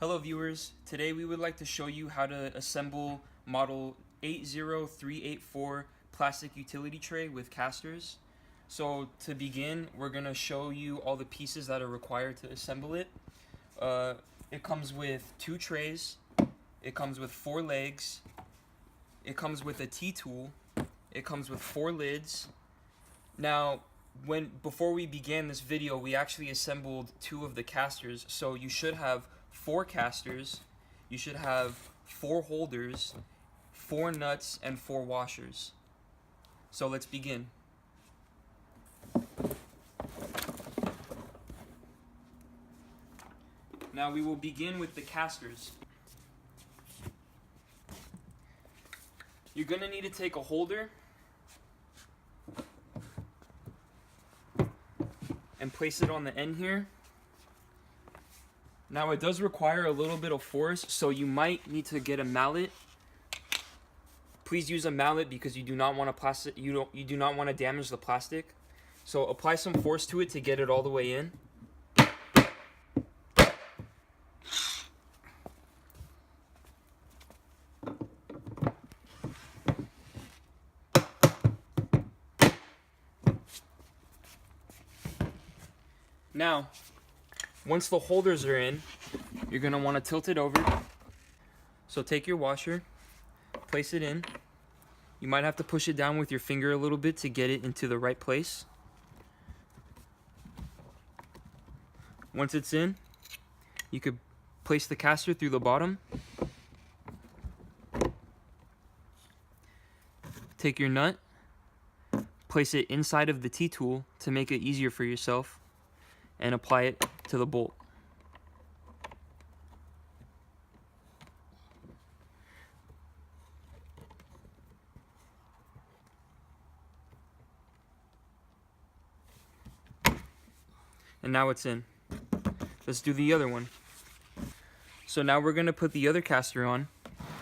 Hello viewers, today we would like to show you how to assemble model 80384 plastic utility tray with casters. So to begin, we're going to show you all the pieces that are required to assemble it. It comes with 2 trays, it comes with 4 legs, it comes with a T-tool, it comes with 4 lids. Now, before we began this video, we actually assembled 2 of the casters, so you should have 4 casters, you should have 4 holders, 4 nuts, and 4 washers. So let's begin. Now we will begin with the casters. You're going to need to take a holder and place it on the end here. Now it does require a little bit of force, so you might need to get a mallet. Please use a mallet because you do not want to damage the plastic. So apply some force to it to get it all the way in. Now, once the holders are in, you're going to want to tilt it over. So take your washer, place it in. You might have to push it down with your finger a little bit to get it into the right place. Once it's in, you could place the caster through the bottom. Take your nut, place it inside of the T-tool to make it easier for yourself, and apply it to the bolt. And now it's in. Let's do the other one. So now we're going to put the other caster on.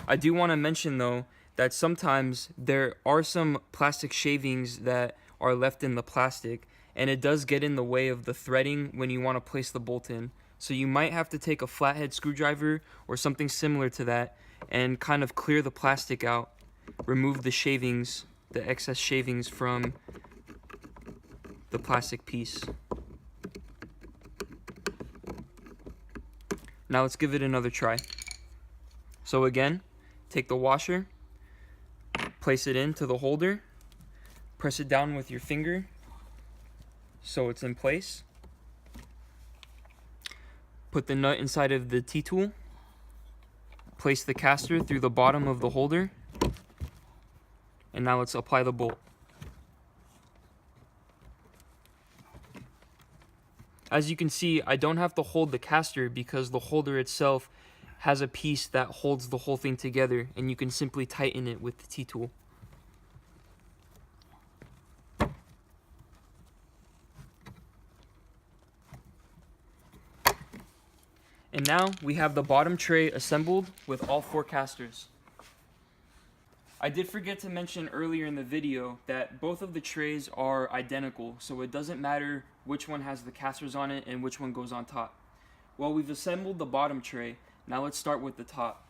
I do want to mention though that sometimes there are some plastic shavings that are left in the plastic, and it does get in the way of the threading when you want to place the bolt in. So you might have to take a flathead screwdriver or something similar to that and kind of clear the plastic out, remove the shavings, the excess shavings from the plastic piece. Now let's give it another try. So again, take the washer, place it into the holder, press it down with your finger so it's in place. Put the nut inside of the T-tool, place the caster through the bottom of the holder, and now let's apply the bolt. As you can see, I don't have to hold the caster because the holder itself has a piece that holds the whole thing together, and you can simply tighten it with the T-tool. And now we have the bottom tray assembled with all 4 casters. I did forget to mention earlier in the video that both of the trays are identical, so it doesn't matter which one has the casters on it and which one goes on top. Well, we've assembled the bottom tray. Now let's start with the top.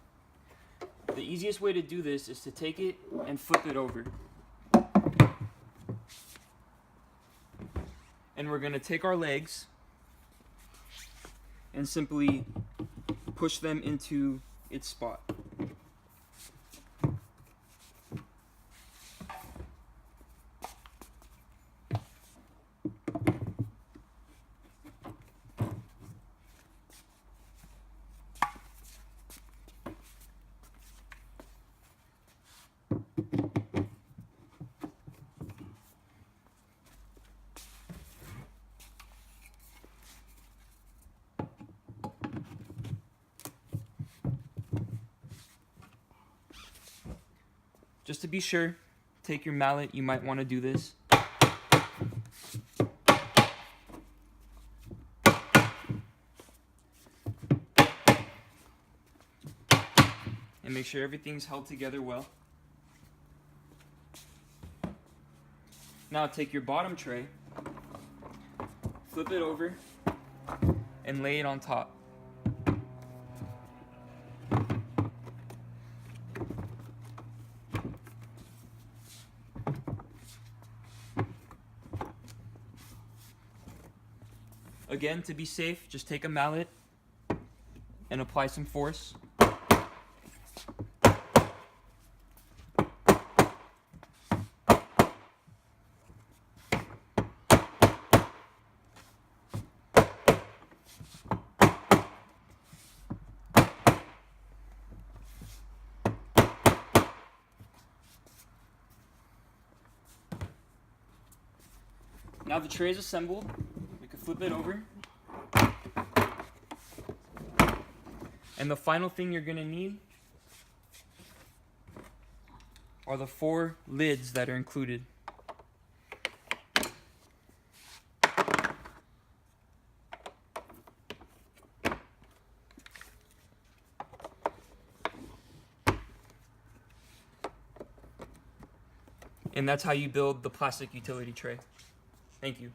The easiest way to do this is to take it and flip it over. And we're going to take our legs and simply push them into its spot. Just to be sure, take your mallet, you might want to do this. And make sure everything's held together well. Now take your bottom tray, flip it over, and lay it on top. Again, to be safe, just take a mallet and apply some force. Now the tray is assembled, we can flip it over. And the final thing you're gonna need are the 4 lids that are included. And that's how you build the plastic utility tray. Thank you.